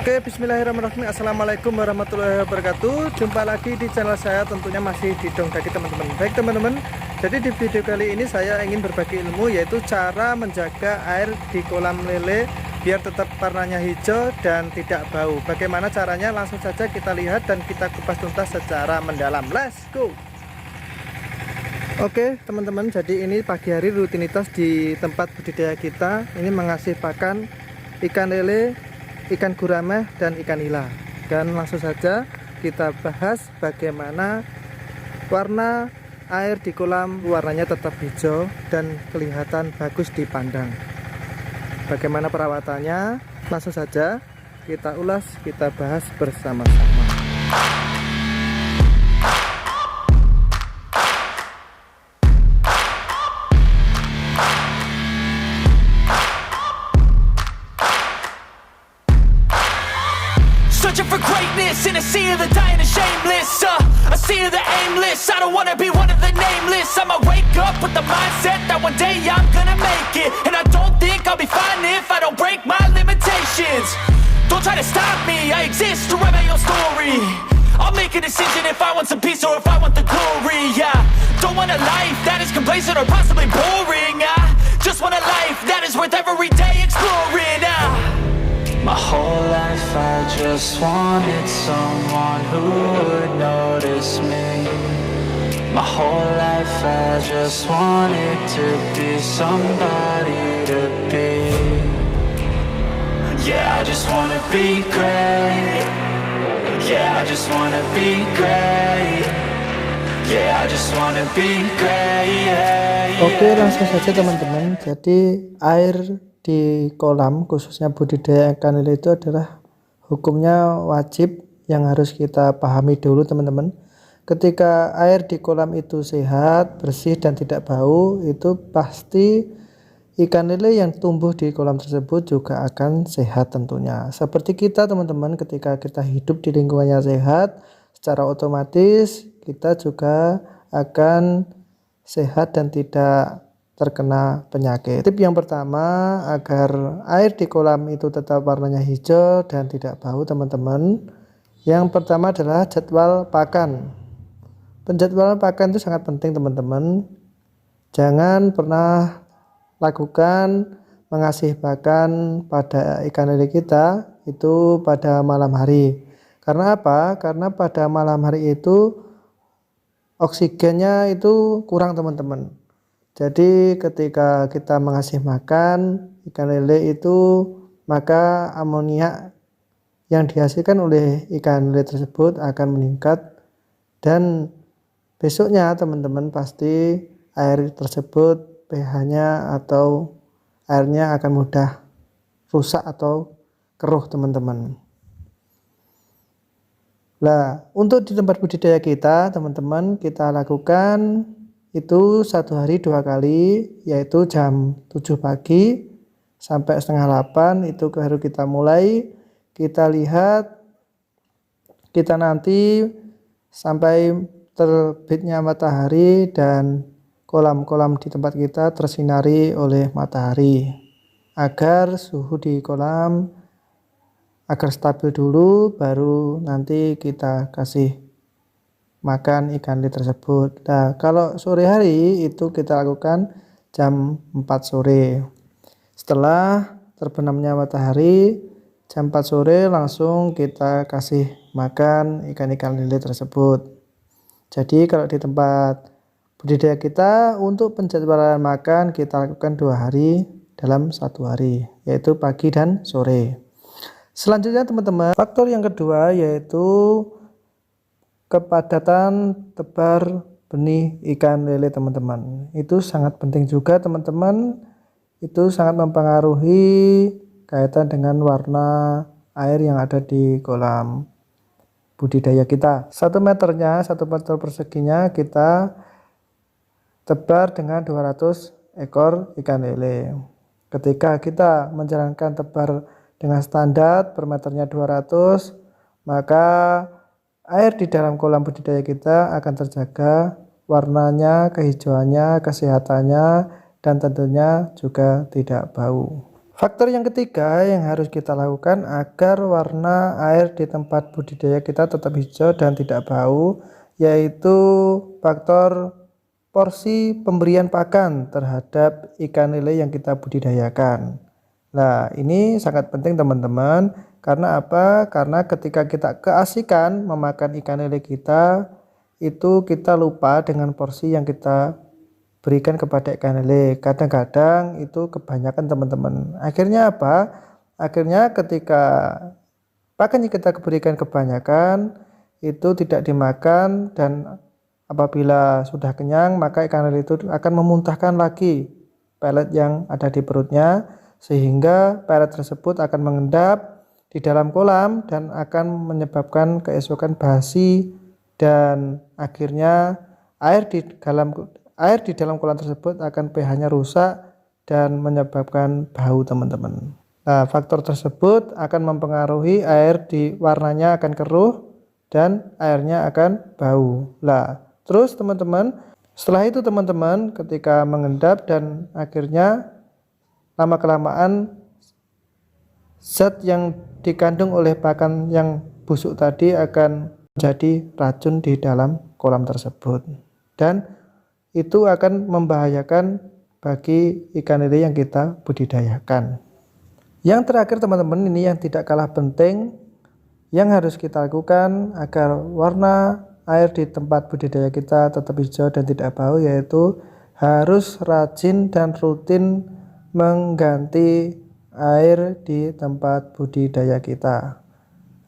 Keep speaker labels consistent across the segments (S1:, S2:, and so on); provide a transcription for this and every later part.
S1: Oke, bismillahirrahmanirrahim. Assalamualaikum warahmatullahi wabarakatuh. Jumpa lagi di channel saya, tentunya masih di Dong Daki teman-teman. Baik teman-teman, jadi di video kali ini saya ingin berbagi ilmu, yaitu cara menjaga air di kolam lele biar tetap warnanya hijau dan tidak bau. Bagaimana caranya? Langsung saja kita lihat dan kita kupas tuntas secara mendalam. Let's go. Oke teman-teman, jadi ini pagi hari rutinitas di tempat budidaya kita. Ini mengasih pakan ikan lele, ikan gurame, dan ikan nila. Dan langsung saja kita bahas bagaimana warna air di kolam, warnanya tetap hijau dan kelihatan bagus dipandang. Bagaimana perawatannya? Langsung saja kita ulas, kita bahas bersama-sama.
S2: Searching for greatness in a sea of the dying and shameless, a sea of the aimless. I don't wanna be one of the nameless. I'ma wake up with the mindset that one day I'm gonna make it, and I don't think I'll be fine if I don't break my limitations. Don't try to stop me, I exist to write my own story. I'll make a decision if I want some peace or if I want the glory. Yeah, don't want a life that is complacent or possibly boring. I just want a life that is worth every day exploring. My whole life I just wanted someone who would notice me. My whole life I just wanted to be somebody to be. Yeah, I just wanna be great. Yeah, I just wanna be great. Yeah, I just wanna be great.
S1: Oke, langsung saja teman-teman. Jadi air di kolam, khususnya budidaya ikan lele, itu adalah hukumnya wajib yang harus kita pahami dulu teman-teman. Ketika air di kolam itu sehat, bersih, dan tidak bau, itu pasti ikan lele yang tumbuh di kolam tersebut juga akan sehat tentunya. Seperti kita teman-teman, ketika kita hidup di lingkungannya sehat, secara otomatis kita juga akan sehat dan tidak terkena penyakit. Tip yang pertama agar air di kolam itu tetap warnanya hijau dan tidak bau teman-teman, yang pertama adalah jadwal pakan. Penjadwalan pakan itu sangat penting teman-teman. Jangan pernah lakukan mengasih pakan pada ikan lele kita itu pada malam hari. Karena apa? Karena pada malam hari itu oksigennya itu kurang teman-teman. Jadi ketika kita mengasih makan ikan lele itu, maka amoniak yang dihasilkan oleh ikan lele tersebut akan meningkat, dan besoknya teman-teman pasti air tersebut pH-nya atau airnya akan mudah rusak atau keruh teman-teman. Nah, untuk di tempat budidaya kita teman-teman, kita lakukan itu satu hari 2 kali, yaitu jam 7 pagi sampai setengah 8 itu baru kita mulai. Kita lihat, kita nanti sampai terbitnya matahari dan kolam-kolam di tempat kita tersinari oleh matahari, agar suhu di kolam agar stabil dulu, baru nanti kita kasih makan ikan lele tersebut. Nah, kalau sore hari itu kita lakukan jam 4 sore. Setelah terbenamnya matahari, jam 4 sore langsung kita kasih makan ikan-ikan lele tersebut. Jadi kalau di tempat budidaya kita, untuk penjadwalan makan kita lakukan 2 hari dalam 1 hari, yaitu pagi dan sore. Selanjutnya teman-teman, faktor yang kedua yaitu kepadatan tebar benih ikan lele teman-teman. Itu sangat penting juga teman-teman. Itu sangat mempengaruhi kaitan dengan warna air yang ada di kolam budidaya kita. 1 meternya, 1 meter perseginya kita tebar dengan 200 ekor ikan lele. Ketika kita menjalankan tebar dengan standar per meternya 200, maka air di dalam kolam budidaya kita akan terjaga warnanya, kehijauannya, kesehatannya, dan tentunya juga tidak bau. Faktor yang ketiga yang harus kita lakukan agar warna air di tempat budidaya kita tetap hijau dan tidak bau, yaitu faktor porsi pemberian pakan terhadap ikan lele yang kita budidayakan. Nah, ini sangat penting teman-teman. Karena apa? Karena ketika kita keasikan memakan ikan lele kita, itu kita lupa dengan porsi yang kita berikan kepada ikan lele. Kadang-kadang itu kebanyakan teman-teman. Akhirnya apa? Akhirnya ketika pakan yang kita berikan kebanyakan itu tidak dimakan, dan apabila sudah kenyang maka ikan lele itu akan memuntahkan lagi pelet yang ada di perutnya, sehingga pelet tersebut akan mengendap di dalam kolam dan akan menyebabkan keesokan basi, dan akhirnya air di dalam kolam tersebut akan pH-nya rusak dan menyebabkan bau teman-teman. Nah, faktor tersebut akan mempengaruhi air di warnanya akan keruh dan airnya akan bau. Nah, terus teman-teman, setelah itu teman-teman ketika mengendap dan akhirnya lama-kelamaan zat yang dikandung oleh pakan yang busuk tadi akan menjadi racun di dalam kolam tersebut, dan itu akan membahayakan bagi ikan lele yang kita budidayakan. Yang terakhir teman-teman, ini yang tidak kalah penting yang harus kita lakukan agar warna air di tempat budidaya kita tetap hijau dan tidak bau, yaitu harus rajin dan rutin mengganti air di tempat budidaya kita.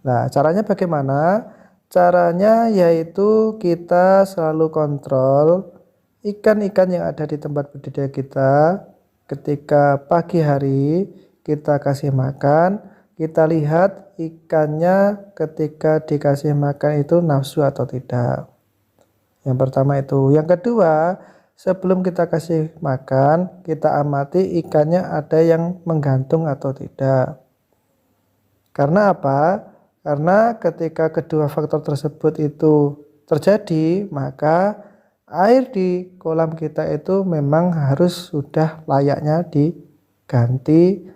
S1: Nah, caranya bagaimana? Caranya yaitu kita selalu kontrol ikan-ikan yang ada di tempat budidaya kita. Ketika pagi hari kita kasih makan, kita lihat ikannya ketika dikasih makan itu nafsu atau tidak. Yang pertama itu. Yang kedua, sebelum kita kasih makan, kita amati ikannya ada yang menggantung atau tidak. Karena apa? Karena ketika kedua faktor tersebut itu terjadi, maka air di kolam kita itu memang harus sudah layaknya diganti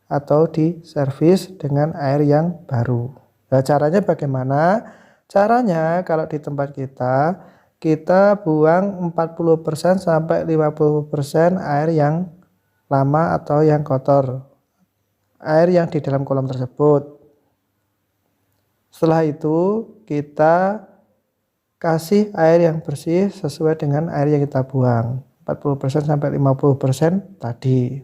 S1: atau diservis dengan air yang baru. Nah, caranya bagaimana? Caranya kalau di tempat kita buang 40% sampai 50% air yang lama atau yang kotor, air yang di dalam kolam tersebut. Setelah itu kita kasih air yang bersih sesuai dengan air yang kita buang, 40% sampai 50% tadi.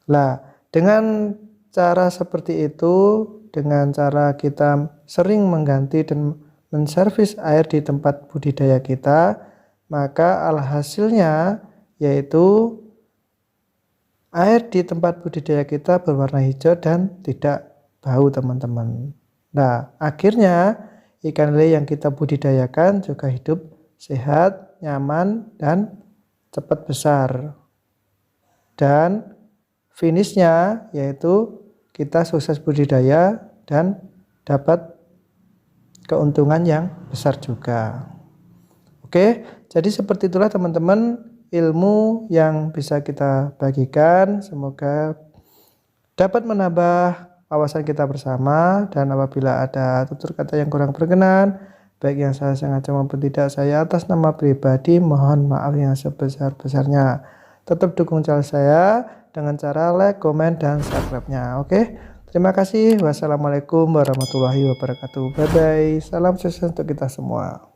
S1: Nah, dengan cara seperti itu, dengan cara kita sering mengganti dan menservis air di tempat budidaya kita, maka alhasilnya yaitu air di tempat budidaya kita berwarna hijau dan tidak bau teman-teman. Nah, akhirnya ikan lele yang kita budidayakan juga hidup sehat, nyaman, dan cepat besar. Dan finishnya yaitu kita sukses budidaya dan dapat keuntungan yang besar juga. Oke, jadi seperti itulah teman-teman ilmu yang bisa kita bagikan. Semoga dapat menambah wawasan kita bersama, dan apabila ada tutur kata yang kurang berkenan, baik yang saya sengaja maupun tidak, saya atas nama pribadi mohon maaf yang sebesar-besarnya. Tetap dukung channel saya dengan cara like, komen, dan subscribe-nya. Oke, terima kasih. Wassalamualaikum warahmatullahi wabarakatuh. Bye bye. Salam sukses untuk kita semua.